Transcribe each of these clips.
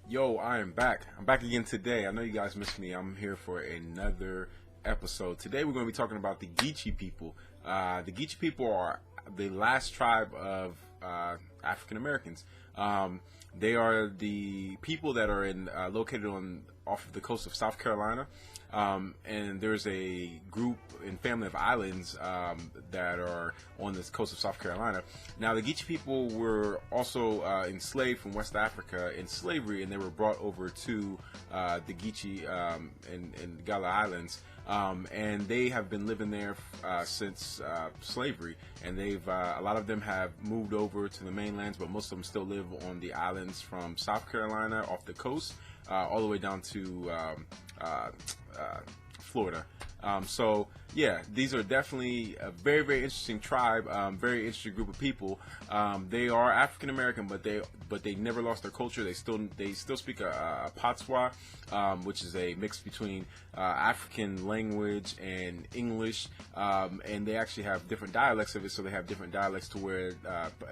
Yo, I am back. I'm back again today. I know you guys missed me. I'm here for another episode. Today we're going to be talking about the Geechee people. The Geechee people are the last tribe of African Americans. They are the people that are located off of the coast of South Carolina. And there's a group and family of islands that are on the coast of South Carolina. Now, the Geechee people were also enslaved from West Africa in slavery, and they were brought over to the Geechee and Gullah Islands. And they have been living there since slavery, and a lot of them have moved over to the mainlands, but most of them still live on the islands from South Carolina off the coast all the way down to Florida. So yeah, these are definitely a very, very interesting tribe, very interesting group of people. They are African American, but they never lost their culture. They still speak a Patois, which is a mix between African language and English, and they actually have different dialects of it. So they have different dialects to where,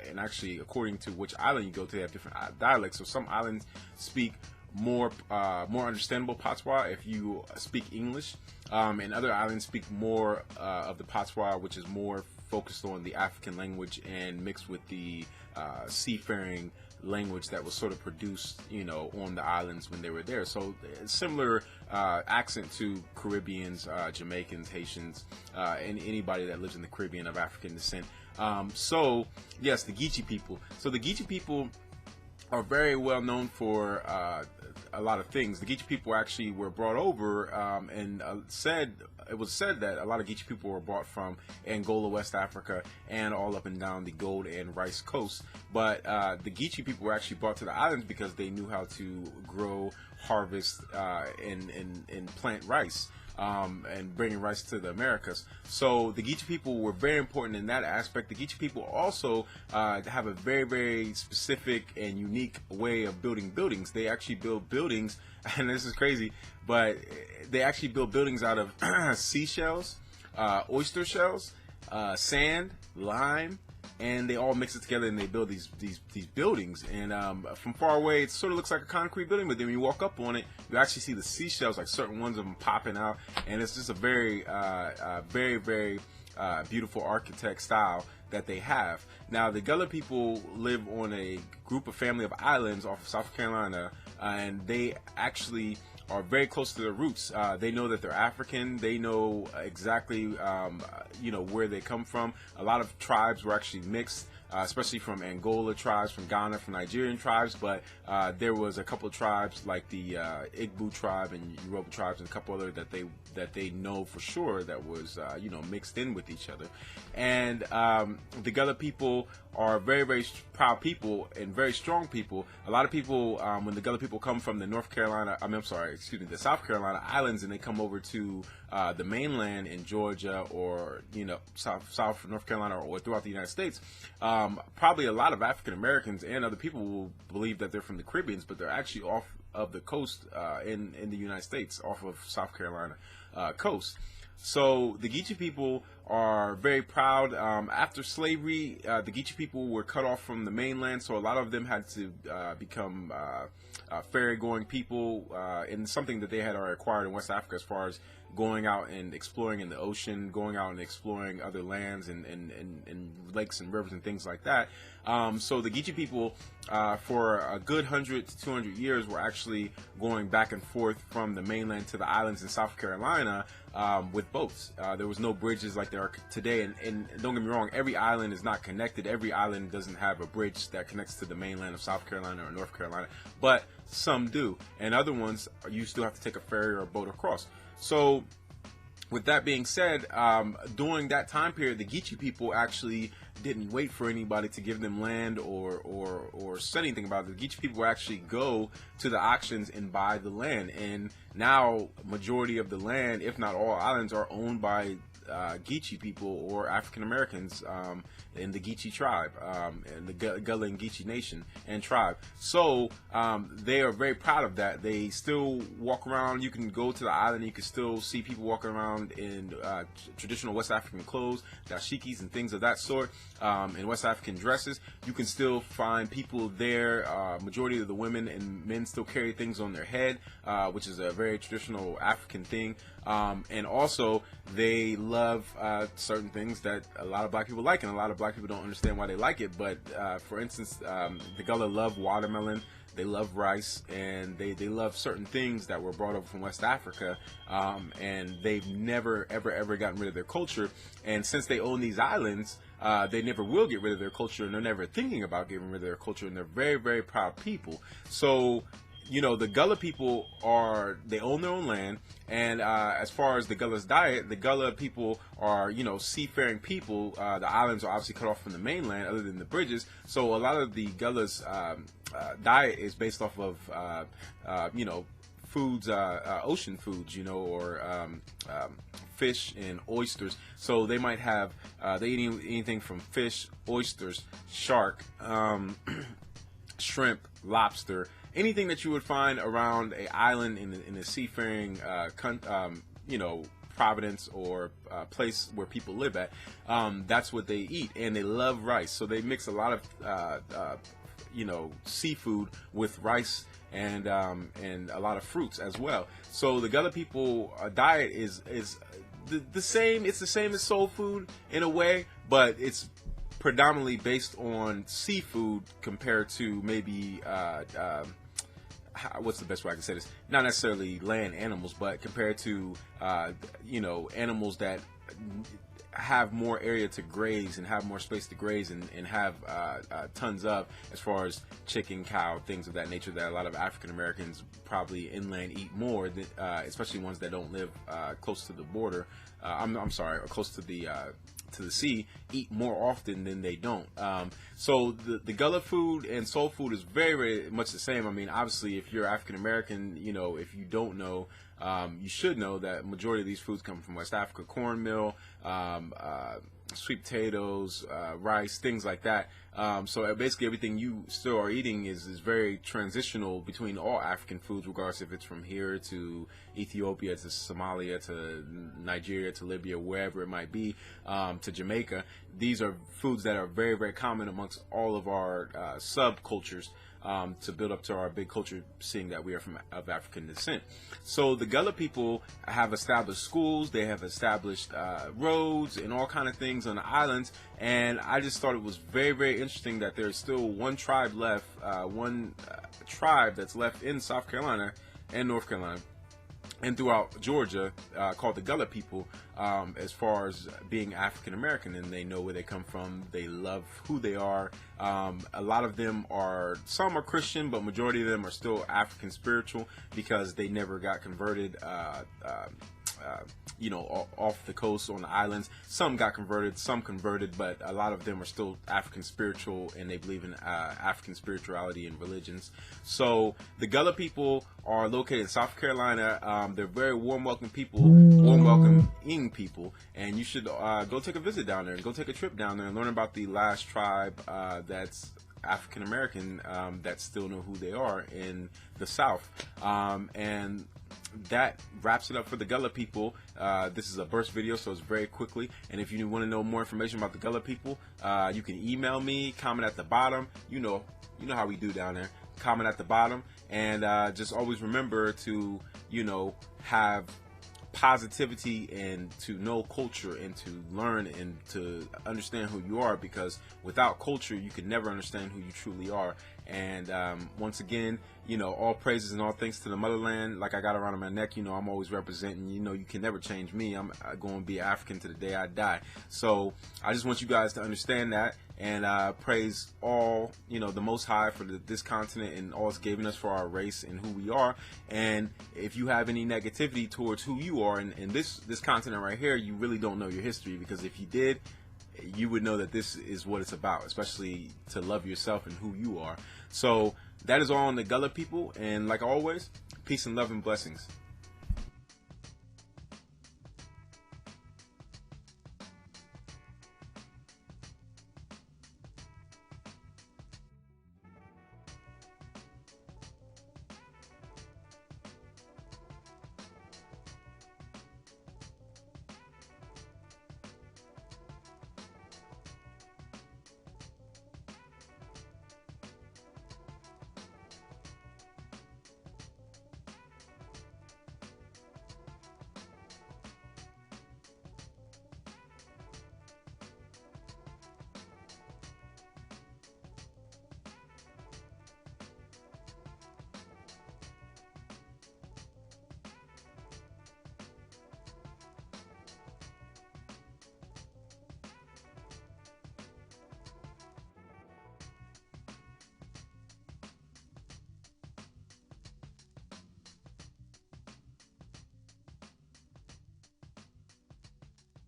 and actually according to which island you go to, they have different dialects. So some islands speak more understandable Patois if you speak English, and other islands speak more of the Patois, which is more focused on the African language and mixed with the seafaring language that was sort of produced, on the islands when they were there. So similar accent to Caribbeans, Jamaicans, Haitians, and anybody that lives in the Caribbean of African descent. So yes, the Geechee people. So the Geechee people are very well known for a lot of things. The Geechee people actually were brought over, and it was said that a lot of Geechee people were brought from Angola, West Africa, and all up and down the Gold and Rice coast. But the Geechee people were actually brought to the islands because they knew how to grow, harvest, and plant rice. And bringing rice to the Americas. So the Geechee people were very important in that aspect. The Geechee people also have a very, very specific and unique way of building buildings. They actually build buildings, and this is crazy, but they actually build buildings out of seashells, oyster shells, sand, lime, and they all mix it together and they build these buildings. And from far away, it sort of looks like a concrete building, but then when you walk up on it, you actually see the seashells, like certain ones of them popping out, and it's just a very, very, very beautiful architect style that they have. Now, the Gullah people live on a group of family of islands off of South Carolina, and they actually are very close to their roots. They know that they're African. They know exactly, where they come from. A lot of tribes were actually mixed, especially from Angola tribes, from Ghana, from Nigerian tribes. But there was a couple of tribes like the Igbo tribe and Yoruba tribes, and a couple other that they know for sure that was mixed in with each other. And the Gullah people are very, very proud people and very strong people. A lot of people, when the Gullah people come from the the South Carolina islands, and they come over to the mainland in Georgia or South North Carolina or throughout the United States, probably a lot of African Americans and other people will believe that they're from the Caribbean, but they're actually off of the coast in the United States, off of South Carolina coast. So the Geechee people are very proud. After slavery, the Geechee people were cut off from the mainland, so a lot of them had to become ferry-going people, in something that they had already acquired in West Africa as far as going out and exploring in the ocean, going out and exploring other lands and lakes and rivers and things like that. So the Geechee people, for a good 100 to 200 years, were actually going back and forth from the mainland to the islands in South Carolina with boats. There was no bridges like there are today, and don't get me wrong, every island is not connected. Every island doesn't have a bridge that connects to the mainland of South Carolina or North Carolina, but some do, and other ones you still have to take a ferry or a boat across. So with that being said, during that time period, the Geechee people actually didn't wait for anybody to give them land or say anything about it. The Geechee people would actually go to the auctions and buy the land. And now, majority of the land, if not all islands, are owned by Geechee people or African Americans in the Geechee tribe and the Gullah and Geechee nation and tribe. So they are very proud of that. They still walk around. You can go to the island and you can still see people walking around in traditional West African clothes, dashikis and things of that sort, in West African dresses. You can still find people there. Majority of the women and men still carry things on their head, which is a very traditional African thing. And also they love certain things that a lot of black people like, and a lot of black people don't understand why they like it. But for instance, the Gullah love watermelon, they love rice, and they love certain things that were brought over from West Africa, and they've never ever gotten rid of their culture. And since they own these islands, they never will get rid of their culture, and they're never thinking about getting rid of their culture, and they're very proud people. So the Gullah people they own their own land, and as far as the Gullah's diet, the Gullah people are, seafaring people. The islands are obviously cut off from the mainland other than the bridges, so a lot of the Gullah's diet is based off of, foods, ocean foods, or fish and oysters. So they might have, they eat anything from fish, oysters, shark, shrimp, lobster, anything that you would find around a island in a seafaring, providence or place where people live at. That's what they eat, and they love rice. So they mix a lot of, seafood with rice and a lot of fruits as well. So the Gullah people diet is the same. It's the same as soul food in a way, but it's predominantly based on seafood compared to maybe what's the best way I can say this? Not necessarily land animals, but compared to animals that have more area to graze and have more space to graze and have tons of, as far as chicken, cow, things of that nature that a lot of African Americans probably inland eat more than, especially ones that don't live close to the border. I'm sorry, or close to the sea, eat more often than they don't. So the Gullah food and soul food is very much the same. I mean, obviously, if you're African American, if you don't know, you should know that majority of these foods come from West Africa: cornmeal, sweet potatoes, rice, things like that. So basically everything you still are eating is very transitional between all African foods, regardless if it's from here to Ethiopia to Somalia to Nigeria to Libya, wherever it might be, to Jamaica. These are foods that are very common amongst all of our subcultures, to build up to our big culture, seeing that we are of African descent. So the Gullah people have established schools, they have established roads and all kind of things on the islands, and I just thought it was very interesting that there's still one tribe left, tribe that's left in South Carolina and North Carolina and throughout Georgia, called the Gullah people, as far as being African American, and they know where they come from. They love who they are. A lot of them some are Christian, but majority of them are still African spiritual because they never got converted, off the coast on the islands. Some got converted, some converted, but a lot of them are still African spiritual, and they believe in African spirituality and religions. So the Gullah people are located in South Carolina. They're very warm welcoming people, and you should go take a visit down there and go take a trip down there and learn about the last tribe that's African American that still know who they are in the South. And that wraps it up for the Gullah people. This is a burst video, so it's very quickly. And if you want to know more information about the Gullah people, you can email me, comment at the bottom. You know how we do down there. Comment at the bottom, and just always remember to have positivity and to know culture and to learn and to understand who you are, because without culture you can never understand who you truly are. And once again, all praises and all thanks to the motherland. Like I got around my neck, I'm always representing. You can never change me. I'm going to be African to the day I die. So I just want you guys to understand that, and praise all, the Most High for this continent and all it's given us for our race and who we are. And if you have any negativity towards who you are in this continent right here, you really don't know your history, because if you did, you would know that this is what it's about, especially to love yourself and who you are. So that is all on the Gullah people, and like always, peace and love and blessings.